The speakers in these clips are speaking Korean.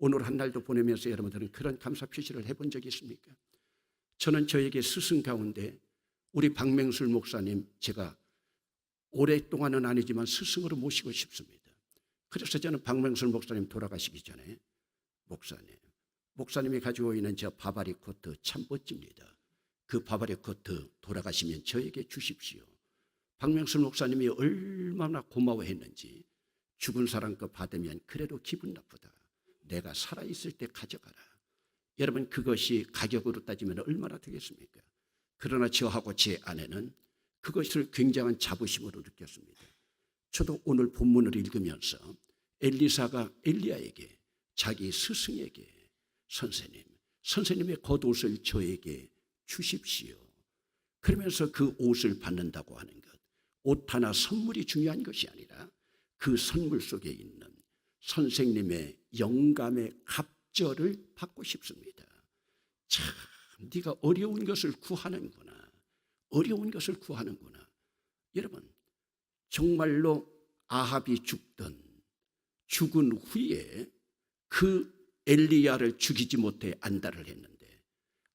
오늘 한 날도 보내면서 여러분들은 그런 감사 표시를 해본 적이 있습니까? 저는 저에게 스승 가운데 우리 박맹술 목사님 제가 오랫동안은 아니지만 스승으로 모시고 싶습니다. 그래서 저는 박맹술 목사님 돌아가시기 전에 목사님이 가지고 있는 저 바바리 코트 참 멋집니다. 그 바바리 코트 돌아가시면 저에게 주십시오. 박명술 목사님이 얼마나 고마워했는지 죽은 사람 거 받으면 그래도 기분 나쁘다. 내가 살아있을 때 가져가라. 여러분 그것이 가격으로 따지면 얼마나 되겠습니까? 그러나 저하고 제 아내는 그것을 굉장한 자부심으로 느꼈습니다. 저도 오늘 본문을 읽으면서 엘리사가 엘리야에게 자기 스승에게 선생님의 겉옷을 저에게 주십시오. 그러면서 그 옷을 받는다고 하는 것, 옷 하나 선물이 중요한 것이 아니라 그 선물 속에 있는 선생님의 영감의 갑절을 받고 싶습니다. 참 네가 어려운 것을 구하는구나. 어려운 것을 구하는구나. 여러분 정말로 아합이 죽은 후에 그 엘리야를 죽이지 못해 안달을 했는데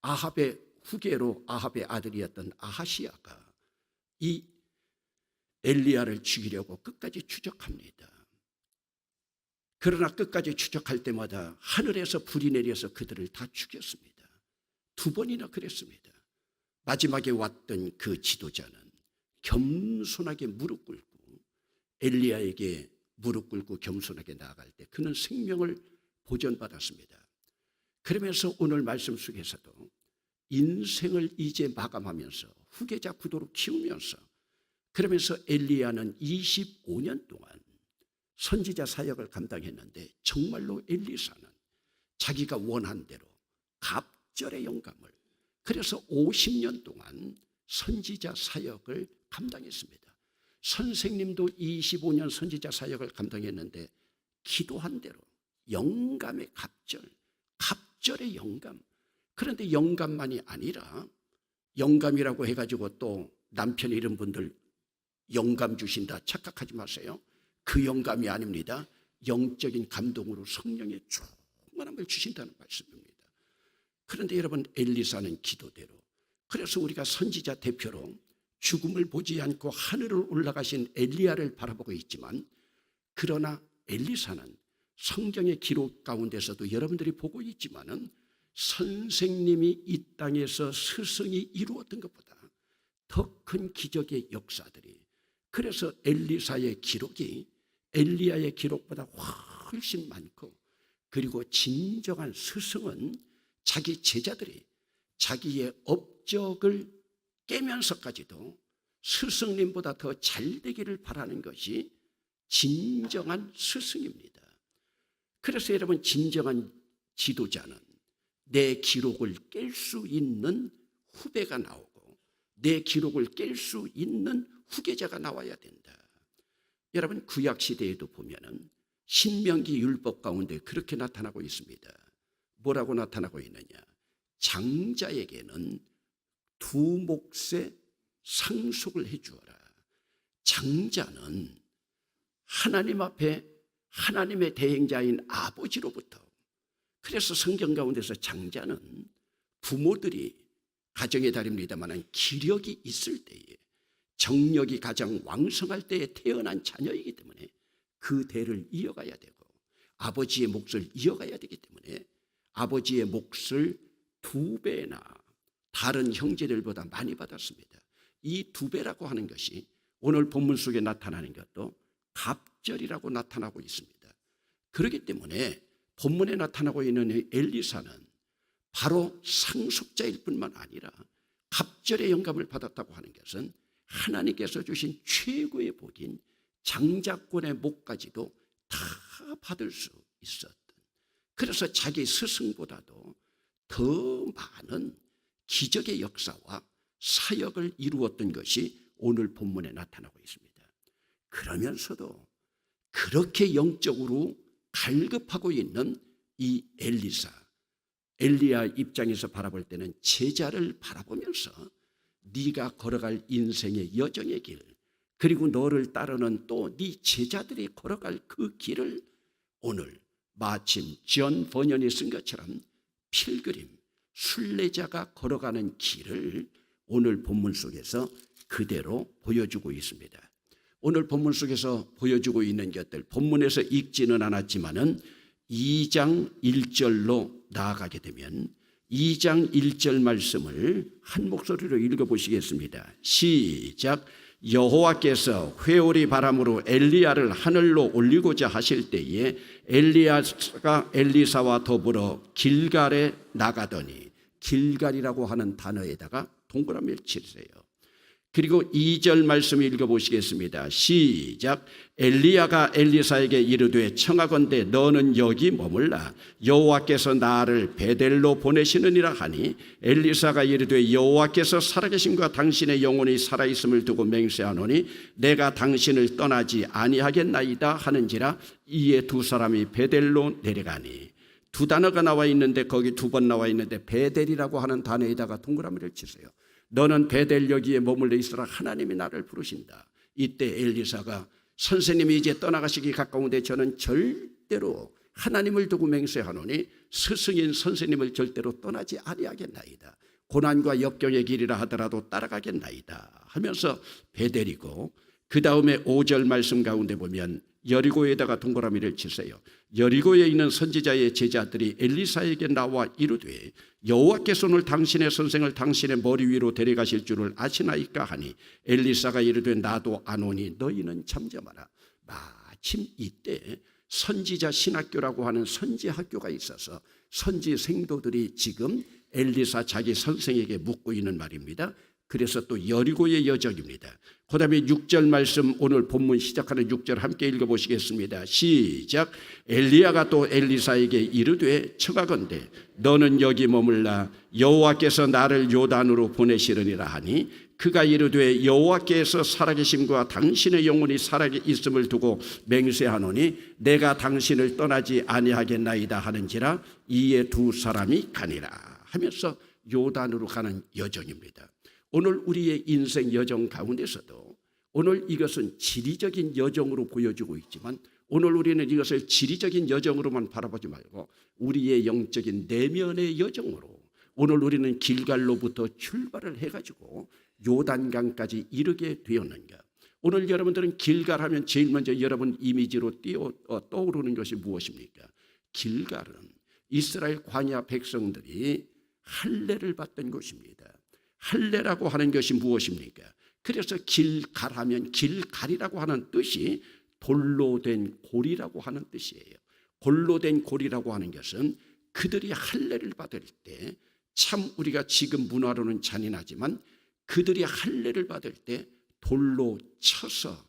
아합의 후계로 아합의 아들이었던 아하시야가 이 엘리야를 죽이려고 끝까지 추적합니다. 그러나 끝까지 추적할 때마다 하늘에서 불이 내려서 그들을 다 죽였습니다. 2번이나 그랬습니다. 마지막에 왔던 그 지도자는 겸손하게 무릎 꿇고 엘리야에게 무릎 꿇고 겸손하게 나아갈 때 그는 생명을 보전받았습니다. 그러면서 오늘 말씀 속에서도 인생을 이제 마감하면서 후계자 구도로 키우면서 그러면서 엘리야는 25년 동안 선지자 사역을 감당했는데 정말로 엘리사는 자기가 원한 대로 갑절의 영감을 그래서 50년 동안 선지자 사역을 감당했습니다. 선생님도 25년 선지자 사역을 감당했는데 기도한 대로 영감의 갑절의 영감. 그런데 영감만이 아니라 영감이라고 해가지고 또 남편 이런 분들 영감 주신다 착각하지 마세요. 그 영감이 아닙니다. 영적인 감동으로 성령의 충만함을 주신다는 말씀입니다. 그런데 여러분 엘리사는 기도대로 그래서 우리가 선지자 대표로 죽음을 보지 않고 하늘을 올라가신 엘리야를 바라보고 있지만 그러나 엘리사는 성경의 기록 가운데서도 여러분들이 보고 있지만은 선생님이 이 땅에서 스승이 이루었던 것보다 더 큰 기적의 역사들이 그래서 엘리사의 기록이 엘리야의 기록보다 훨씬 많고 그리고 진정한 스승은 자기 제자들이 자기의 업적을 깨면서까지도 스승님보다 더 잘되기를 바라는 것이 진정한 스승입니다. 그래서 여러분 진정한 지도자는 내 기록을 깰 수 있는 후배가 나오고 내 기록을 깰 수 있는 후계자가 나와야 된다. 여러분 구약시대에도 보면은 신명기 율법 가운데 그렇게 나타나고 있습니다. 뭐라고 나타나고 있느냐. 장자에게는 2 몫의 상속을 해 주어라. 장자는 하나님 앞에 하나님의 대행자인 아버지로부터 그래서 성경 가운데서 장자는 부모들이 가정의 달입니다만 기력이 있을 때에 정력이 가장 왕성할 때에 태어난 자녀이기 때문에 그 대를 이어가야 되고 아버지의 몫을 이어가야 되기 때문에 아버지의 몫을 2배나 다른 형제들보다 많이 받았습니다. 이 2배라고 하는 것이 오늘 본문 속에 나타나는 것도 갑절이라고 나타나고 있습니다. 그렇기 때문에 본문에 나타나고 있는 엘리사는 바로 상속자일 뿐만 아니라 갑절의 영감을 받았다고 하는 것은 하나님께서 주신 최고의 복인 장자권의 목까지도 다 받을 수 있었던 그래서 자기 스승보다도 더 많은 기적의 역사와 사역을 이루었던 것이 오늘 본문에 나타나고 있습니다. 그러면서도 그렇게 영적으로 갈급하고 있는 이 엘리야 입장에서 바라볼 때는 제자를 바라보면서 네가 걸어갈 인생의 여정의 길 그리고 너를 따르는 또 네 제자들이 걸어갈 그 길을 오늘 마침 존 버년이 쓴 것처럼 필그림, 순례자가 걸어가는 길을 오늘 본문 속에서 그대로 보여주고 있습니다. 오늘 본문 속에서 보여주고 있는 것들, 본문에서 읽지는 않았지만은 2장 1절로 나아가게 되면 2장 1절 말씀을 한 목소리로 읽어보시겠습니다. 시작. 여호와께서 회오리 바람으로 엘리야를 하늘로 올리고자 하실 때에 엘리야가 엘리사와 더불어 길갈에 나가더니, 길갈이라고 하는 단어에다가 동그라미를 치세요. 그리고 2절 말씀 읽어보시겠습니다. 시작. 엘리야가 엘리사에게 이르되 청하건대 너는 여기 머물라. 여호와께서 나를 베델로 보내시느니라 하니 엘리사가 이르되 여호와께서 살아계심과 당신의 영혼이 살아있음을 두고 맹세하노니 내가 당신을 떠나지 아니하겠나이다 하는지라. 이에 두 사람이 베델로 내려가니. 두 단어가 나와 있는데 거기 두 번 나와 있는데 베델이라고 하는 단어에다가 동그라미를 치세요. 너는 베델 여기에 머물러 있으라. 하나님이 나를 부르신다. 이때 엘리사가 선생님이 이제 떠나가시기 가까운데 저는 절대로 하나님을 두고 맹세하노니 스승인 선생님을 절대로 떠나지 아니하겠나이다. 고난과 역경의 길이라 하더라도 따라가겠나이다 하면서 베델이고, 그 다음에 5절 말씀 가운데 보면 여리고에다가 동그라미를 치세요. 여리고에 있는 선지자의 제자들이 엘리사에게 나와 이르되 여호와께서 오늘 당신의 선생을 당신의 머리 위로 데려가실 줄을 아시나이까 하니 엘리사가 이르되 나도 아노니 너희는 잠잠하라. 마침 이때 선지자 신학교라고 하는 선지 학교가 있어서 선지 생도들이 지금 엘리사 자기 선생에게 묻고 있는 말입니다. 그래서 또 여리고의 여정입니다. 그 다음에 6절 말씀, 오늘 본문 시작하는 6절 함께 읽어보시겠습니다. 시작. 엘리야가 또 엘리사에게 이르되 청하건대 너는 여기 머물라. 여호와께서 나를 요단으로 보내시려니라 하니 그가 이르되 여호와께서 살아계심과 당신의 영혼이 살아있음을 두고 맹세하노니 내가 당신을 떠나지 아니하겠나이다 하는지라. 이에 두 사람이 가니라 하면서 요단으로 가는 여정입니다. 오늘 우리의 인생 여정 가운데서도 오늘 이것은 지리적인 여정으로 보여주고 있지만 오늘 우리는 이것을 지리적인 여정으로만 바라보지 말고 우리의 영적인 내면의 여정으로 오늘 우리는 길갈로부터 출발을 해가지고 요단강까지 이르게 되었는가. 오늘 여러분들은 길갈 하면 제일 먼저 여러분 이미지로 떠오르는 것이 무엇입니까? 길갈은 이스라엘 광야 백성들이 할례를 받던 곳입니다. 할례라고 하는 것이 무엇입니까? 그래서 길갈하면 길갈이라고 하는 뜻이 돌로 된 골이라고 하는 뜻이에요. 골로 된 골이라고 하는 것은 그들이 할례를 받을 때, 참 우리가 지금 문화로는 잔인하지만 그들이 할례를 받을 때 돌로 쳐서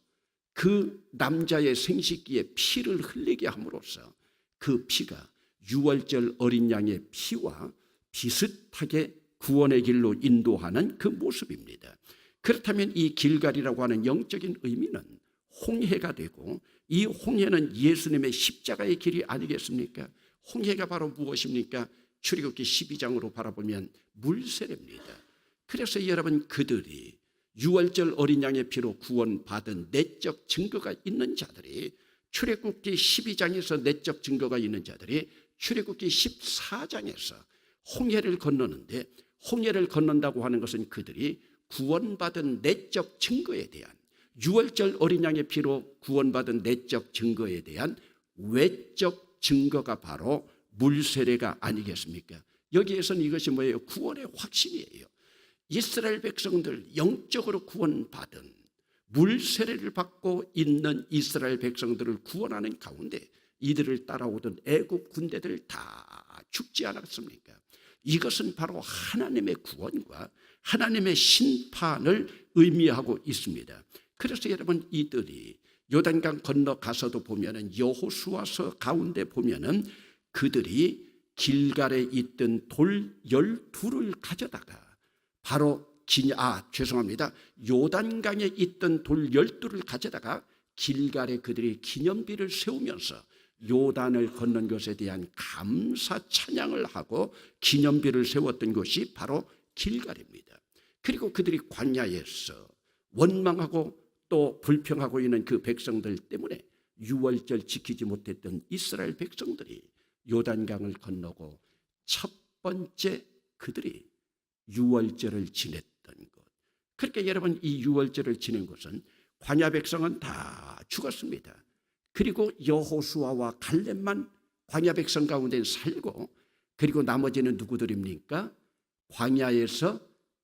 그 남자의 생식기에 피를 흘리게 함으로써 그 피가 유월절 어린 양의 피와 비슷하게 구원의 길로 인도하는 그 모습입니다. 그렇다면 이 길갈이라고 하는 영적인 의미는 홍해가 되고, 이 홍해는 예수님의 십자가의 길이 아니겠습니까? 홍해가 바로 무엇입니까? 출애굽기 12장으로 바라보면 물세례입니다. 그래서 여러분, 그들이 유월절 어린 양의 피로 구원받은 내적 증거가 있는 자들이, 출애굽기 12장에서 내적 증거가 있는 자들이 출애굽기 14장에서 홍해를 건너는데, 홍해를 건넌다고 하는 것은 그들이 구원받은 내적 증거에 대한, 유월절 어린 양의 피로 구원받은 내적 증거에 대한 외적 증거가 바로 물세례가 아니겠습니까? 여기에서는 이것이 뭐예요? 구원의 확신이에요. 이스라엘 백성들, 영적으로 구원받은 물세례를 받고 있는 이스라엘 백성들을 구원하는 가운데 이들을 따라오던 애국 군대들 다 죽지 않았습니까? 이것은 바로 하나님의 구원과 하나님의 심판을 의미하고 있습니다. 그래서 여러분, 이들이 요단강 건너가서도 보면은 여호수아서 가운데 보면은 그들이 길갈에 있던 돌 12를 가져다가 바로 요단강에 있던 돌 12를 가져다가 길갈에 그들이 기념비를 세우면서 요단을 건넌 것에 대한 감사 찬양을 하고 기념비를 세웠던 것이 바로 길갈입니다. 그리고 그들이 광야에서 원망하고 또 불평하고 있는 그 백성들 때문에 유월절 지키지 못했던 이스라엘 백성들이 요단강을 건너고 첫 번째 그들이 유월절을 지냈던 것. 그러니까 여러분, 이 유월절을 지낸 것은 광야 백성은 다 죽었습니다. 그리고 여호수아와 갈렙만 광야 백성 가운데 살고, 그리고 나머지는 누구들입니까? 광야에서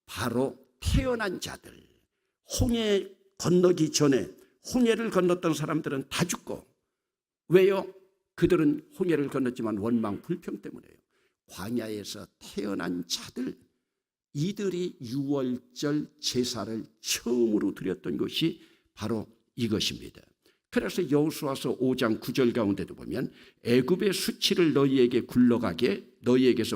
바로 태어난 자들, 홍해 건너기 전에 홍해를 건넜던 사람들은 다 죽고, 왜요? 그들은 홍해를 건넜지만 원망 불평 때문에요. 광야에서 태어난 자들, 이들이 유월절 제사를 처음으로 드렸던 것이 바로 이것입니다. 그래서 여호수아서 5장 9절 가운데도 보면 애굽의 수치를 너희에게서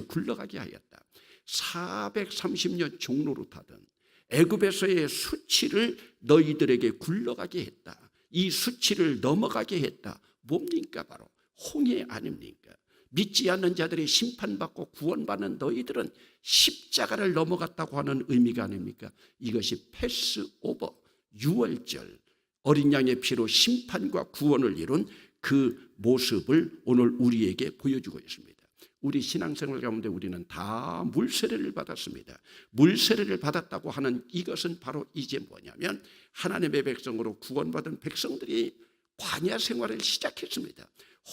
굴러가게 하였다. 430년 종로로 타던 애굽에서의 수치를 너희들에게 굴러가게 했다. 이 수치를 넘어가게 했다. 뭡니까? 바로 홍해 아닙니까? 믿지 않는 자들이 심판받고 구원받는 너희들은 십자가를 넘어갔다고 하는 의미가 아닙니까? 이것이 패스오버, 유월절, 어린 양의 피로 심판과 구원을 이룬 그 모습을 오늘 우리에게 보여주고 있습니다. 우리 신앙생활 가운데 우리는 다 물세례를 받았습니다. 물세례를 받았다고 하는 이것은 바로 이제 뭐냐면 하나님의 백성으로 구원받은 백성들이 광야 생활을 시작했습니다.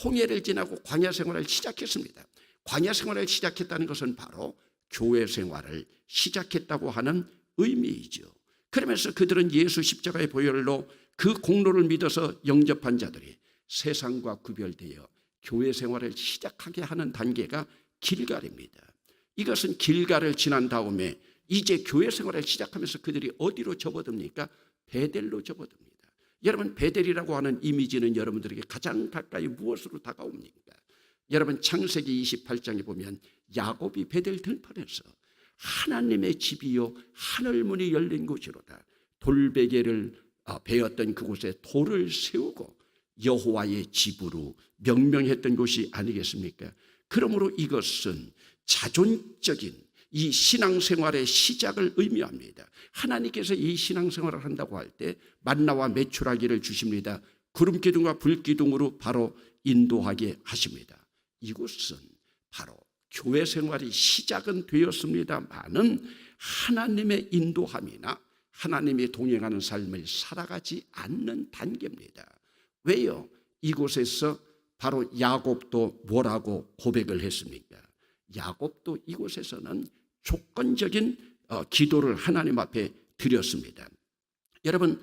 홍해를 지나고 광야 생활을 시작했습니다. 광야 생활을 시작했다는 것은 바로 교회 생활을 시작했다고 하는 의미이죠. 그러면서 그들은 예수 십자가의 보혈로 그 공로를 믿어서 영접한 자들이 세상과 구별되어 교회 생활을 시작하게 하는 단계가 길갈입니다. 이것은 길갈을 지난 다음에 이제 교회 생활을 시작하면서 그들이 어디로 접어듭니까? 베델로 접어듭니다. 여러분, 베델이라고 하는 이미지는 여러분들에게 가장 가까이 무엇으로 다가옵니까? 여러분, 창세기 28장에 보면 야곱이 베델 들판에서 하나님의 집이요 하늘문이 열린 곳이로다, 돌베개를 베었던 그곳에 돌을 세우고 여호와의 집으로 명명했던 곳이 아니겠습니까? 그러므로 이것은 자존적인 이 신앙생활의 시작을 의미합니다. 하나님께서 이 신앙생활을 한다고 할 때 만나와 메추라기를 주십니다. 구름기둥과 불기둥으로 바로 인도하게 하십니다. 이곳은 바로 교회 생활이 시작은 되었습니다마는 하나님의 인도함이나 하나님이 동행하는 삶을 살아가지 않는 단계입니다. 왜요? 이곳에서 바로 야곱도 뭐라고 고백을 했습니까? 야곱도 이곳에서는 조건적인 기도를 하나님 앞에 드렸습니다. 여러분,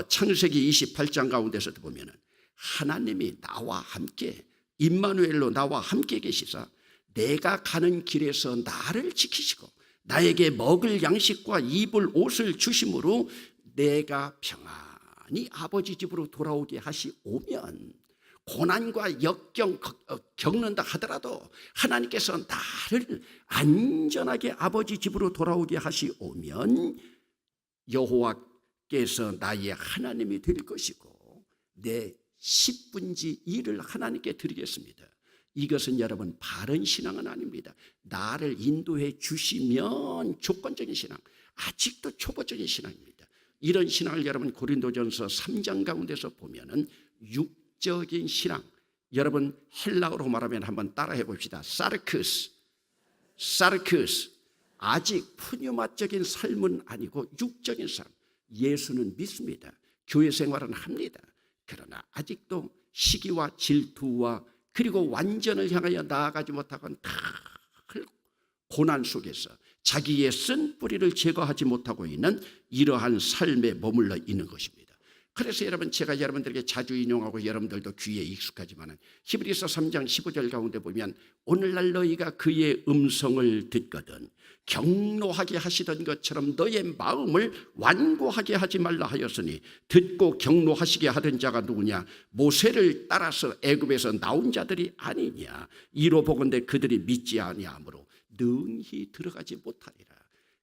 창세기 28장 가운데서도 보면 하나님이 나와 함께, 임마누엘로 나와 함께 계시사 내가 가는 길에서 나를 지키시고 나에게 먹을 양식과 입을 옷을 주심으로 내가 평안히 아버지 집으로 돌아오게 하시오면, 고난과 역경 겪는다 하더라도 하나님께서 나를 안전하게 아버지 집으로 돌아오게 하시오면 여호와께서 나의 하나님이 될 것이고 내 10분지 1을 하나님께 드리겠습니다. 이것은 여러분 바른 신앙은 아닙니다. 나를 인도해 주시면 조건적인 신앙, 아직도 초보적인 신앙입니다. 이런 신앙을 여러분 고린도전서 3장 가운데서 보면은 육적인 신앙, 여러분 헬라어로 말하면 한번 따라해 봅시다. 사르크스. 아직 푸뉴마적인 삶은 아니고 육적인 삶. 예수는 믿습니다. 교회 생활은 합니다. 그러나 아직도 시기와 질투와 그리고 완전을 향하여 나아가지 못하고 늘 고난 속에서 자기의 쓴 뿌리를 제거하지 못하고 있는 이러한 삶에 머물러 있는 것입니다. 그래서 여러분, 제가 여러분들에게 자주 인용하고 여러분들도 귀에 익숙하지만 히브리서 3장 15절 가운데 보면 오늘날 너희가 그의 음성을 듣거든 경노하게 하시던 것처럼 너의 마음을 완고하게 하지 말라 하였으니, 듣고 경노하시게 하던 자가 누구냐? 모세를 따라서 애굽에서 나온 자들이 아니냐? 이로 보건대 그들이 믿지 아니하므로 능히 들어가지 못하리라.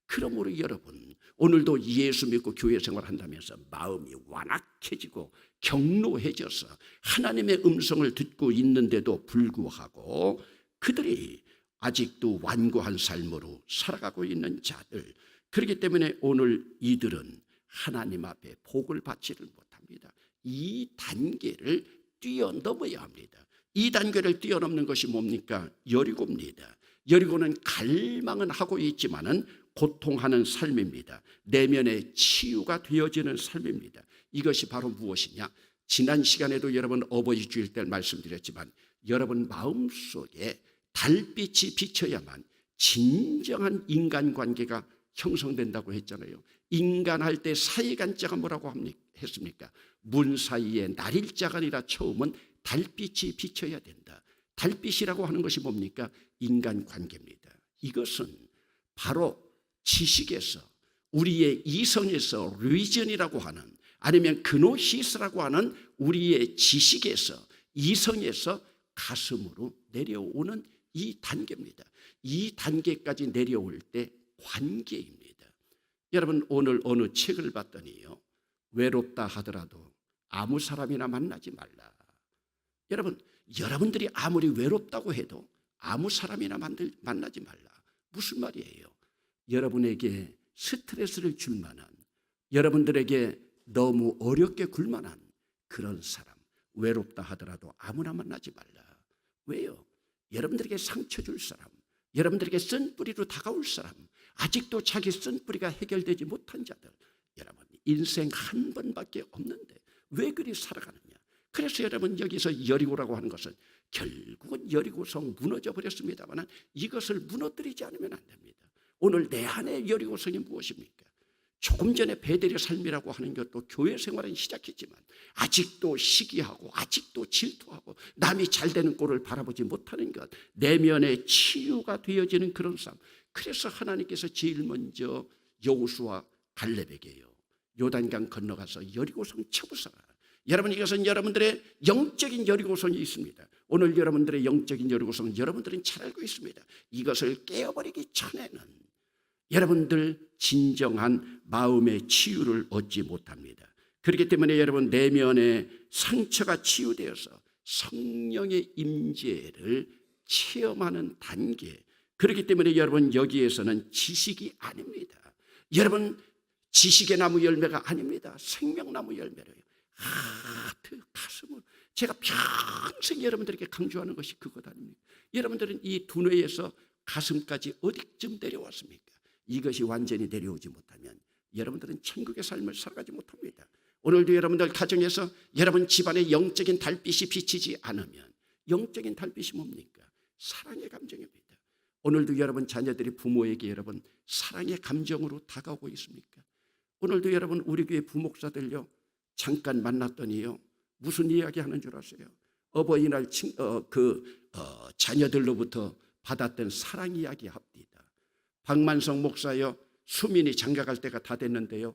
그러므로 여러분, 오늘도 예수 믿고 교회 생활한다면서 마음이 완악해지고 경노해져서 하나님의 음성을 듣고 있는데도 불구하고 그들이 아직도 완고한 삶으로 살아가고 있는 자들, 그렇기 때문에 오늘 이들은 하나님 앞에 복을 받지를 못합니다. 이 단계를 뛰어넘어야 합니다. 이 단계를 뛰어넘는 것이 뭡니까? 여리고입니다. 여리고는 갈망은 하고 있지만은 고통하는 삶입니다. 내면의 치유가 되어지는 삶입니다. 이것이 바로 무엇이냐? 지난 시간에도 여러분 어버이 주일 때 말씀드렸지만 여러분 마음속에 달빛이 비쳐야만 진정한 인간관계가 형성된다고 했잖아요. 인간할 때 사이간자가 뭐라고 했습니까? 문 사이에 날일자가 아니라 처음은 달빛이 비쳐야 된다. 달빛이라고 하는 것이 뭡니까? 인간관계입니다. 이것은 바로 지식에서 우리의 이성에서 리전이라고 하는 아니면 그노시스라고 하는 우리의 지식에서 이성에서 가슴으로 내려오는 이 단계입니다. 이 단계까지 내려올 때 관계입니다. 여러분 오늘 어느 책을 봤더니요. 외롭다 하더라도 아무 사람이나 만나지 말라. 여러분들이 아무리 외롭다고 해도 아무 사람이나 만나지 말라. 무슨 말이에요? 여러분에게 스트레스를 줄 만한 여러분들에게 너무 어렵게 굴 만한 그런 사람 외롭다 하더라도 아무나 만나지 말라. 왜요? 여러분들에게 상처 줄 사람 여러분들에게 쓴뿌리로 다가올 사람 아직도 자기 쓴뿌리가 해결되지 못한 자들 여러분 인생 한 번밖에 없는데 왜 그리 살아가느냐. 그래서 여러분 여기서 여리고라고 하는 것은 결국은 여리고성 무너져 버렸습니다만 이것을 무너뜨리지 않으면 안 됩니다. 오늘 내 안의 여리고성이 무엇입니까? 조금 전에 베델의 삶이라고 하는 것도 교회 생활은 시작했지만 아직도 시기하고 아직도 질투하고 남이 잘 되는 꼴을 바라보지 못하는 것 내면의 치유가 되어지는 그런 삶. 그래서 하나님께서 제일 먼저 여호수아 갈렙에게요 요단강 건너가서 여리고성 쳐부숴라. 여러분 이것은 여러분들의 영적인 여리고성이 있습니다. 오늘 여러분들의 영적인 여리고성 여러분들은 잘 알고 있습니다. 이것을 깨어버리기 전에는 여러분들 진정한 마음의 치유를 얻지 못합니다. 그렇기 때문에 여러분 내면의 상처가 치유되어서 성령의 임재를 체험하는 단계. 그렇기 때문에 여러분 여기에서는 지식이 아닙니다. 여러분 지식의 나무 열매가 아닙니다. 생명나무 열매로요. 하트, 가슴을 제가 평생 여러분들에게 강조하는 것이 그것 아닙니까? 여러분들은 이 두뇌에서 가슴까지 어디쯤 내려왔습니까? 이것이 완전히 내려오지 못하면 여러분들은 천국의 삶을 살아가지 못합니다. 오늘도 여러분들 가정에서 여러분 집안에 영적인 달빛이 비치지 않으면 영적인 달빛이 뭡니까? 사랑의 감정입니다. 오늘도 여러분 자녀들이 부모에게 여러분 사랑의 감정으로 다가오고 있습니까? 오늘도 여러분 우리 교회 부목사들요 잠깐 만났더니요 무슨 이야기 하는 줄 아세요? 어버이날 자녀들로부터 받았던 사랑 이야기 합니다. 박만성 목사요 수민이 장가갈 때가 다 됐는데요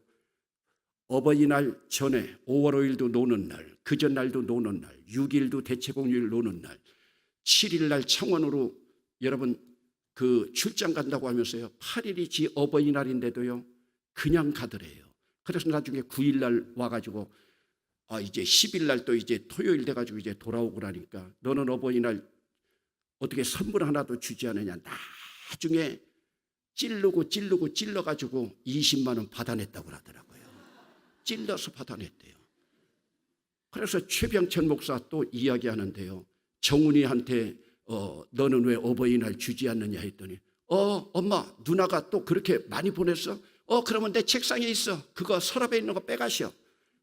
어버이날 전에 5월 5일도 노는 날 그 전날도 노는 날 6일도 대체공휴일 노는 날 7일 날 창원으로 여러분 그 출장 간다고 하면서요 8일이 지 어버이날인데도요 그냥 가더래요. 그래서 나중에 9일 날 와가지고 이제 10일 날 또 이제 토요일 돼가지고 이제 돌아오고 그러니까 너는 어버이날 어떻게 선물 하나도 주지 않느냐. 나중에 찔러가지고 20만 원 받아냈다고 그러더라고요. 찔러서 받아냈대요. 그래서 최병천 목사 또 이야기하는데요. 정훈이한테 너는 왜 어버이날 주지 않느냐 했더니 엄마 누나가 또 그렇게 많이 보냈어? 그러면 내 책상에 있어. 그거 서랍에 있는 거 빼가시오.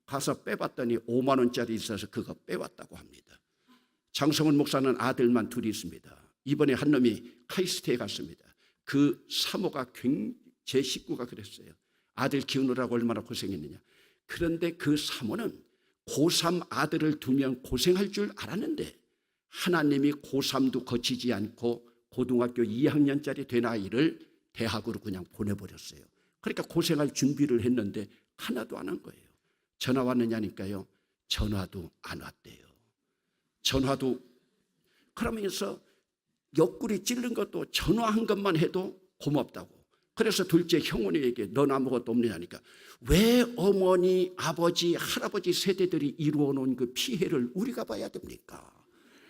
가서 빼봤더니 5만 원짜리 있어서 그거 빼왔다고 합니다. 장성훈 목사는 아들만 둘이 있습니다. 이번에 한 놈이 카이스트에 갔습니다. 그 사모가 제 식구가 그랬어요. 아들 키우느라고 얼마나 고생했느냐. 그런데 그 사모는 고3 아들을 두면 고생할 줄 알았는데 하나님이 고3도 거치지 않고 고등학교 2학년짜리 된 아이를 대학으로 그냥 보내버렸어요. 그러니까 고생할 준비를 했는데 하나도 안 한 거예요. 전화 왔느냐니까요. 전화도 안 왔대요. 전화도 그러면서 옆구리 찔른 것도 전화한 것만 해도 고맙다고. 그래서 둘째 형원이에게 넌 아무것도 없느냐니까 왜 어머니, 아버지, 할아버지 세대들이 이루어 놓은 그 피해를 우리가 봐야 됩니까?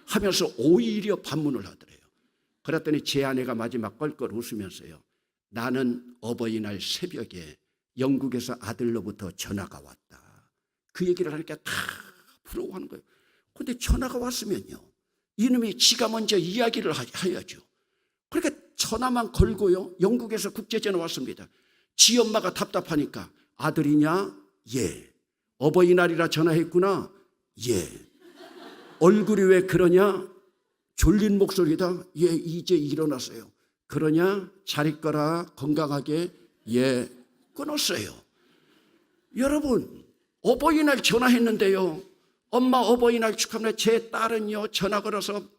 하면서 오히려 반문을 하더래요. 그랬더니 제 아내가 마지막 껄껄 웃으면서요. 나는 어버이날 새벽에 영국에서 아들로부터 전화가 왔다. 그 얘기를 하니까 다 부러워하는 거예요. 근데 전화가 왔으면요, 이놈이 지가 먼저 이야기를 해야죠. 그러니까 전화만 걸고요, 영국에서 국제전화 왔습니다. 지 엄마가 답답하니까 아들이냐? 예. 어버이날이라 전화했구나? 예. 얼굴이 왜 그러냐? 졸린 목소리다? 예, 이제 일어났어요. 그러냐? 잘 있거라, 건강하게? 예. 끊었어요. 여러분, 어버이날 전화했는데요, 엄마 어버이날 축하합니다. 제 딸은요, 전화 걸어서요,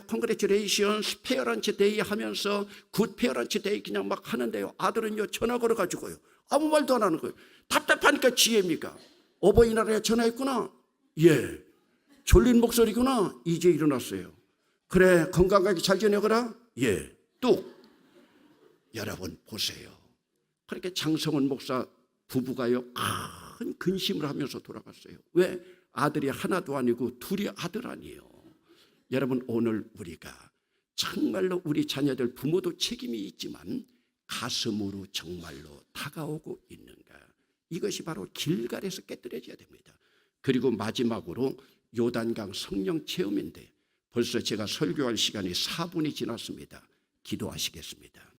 Congratulations, 페어런츠 데이 하면서 굿 페어런츠 데이 그냥 막 하는데요, 아들은요, 전화 걸어가지고요, 아무 말도 안 하는 거예요. 답답하니까 지혜입니까? 어버이날에 전화했구나? 예. 졸린 목소리구나? 이제 일어났어요. 그래, 건강하게 잘 지내거라? 예. 뚝. 여러분 보세요. 그렇게 장성원 목사 부부가요, 큰 근심을 하면서 돌아갔어요. 왜? 아들이 하나도 아니고 둘이 아들 아니에요. 여러분, 오늘 우리가 정말로 우리 자녀들, 부모도 책임이 있지만 가슴으로 정말로 다가오고 있는가? 이것이 바로 길갈에서 깨뜨려져야 됩니다. 그리고 마지막으로 요단강 성령 체험인데 벌써 제가 설교할 시간이 4분이 지났습니다. 기도하시겠습니다.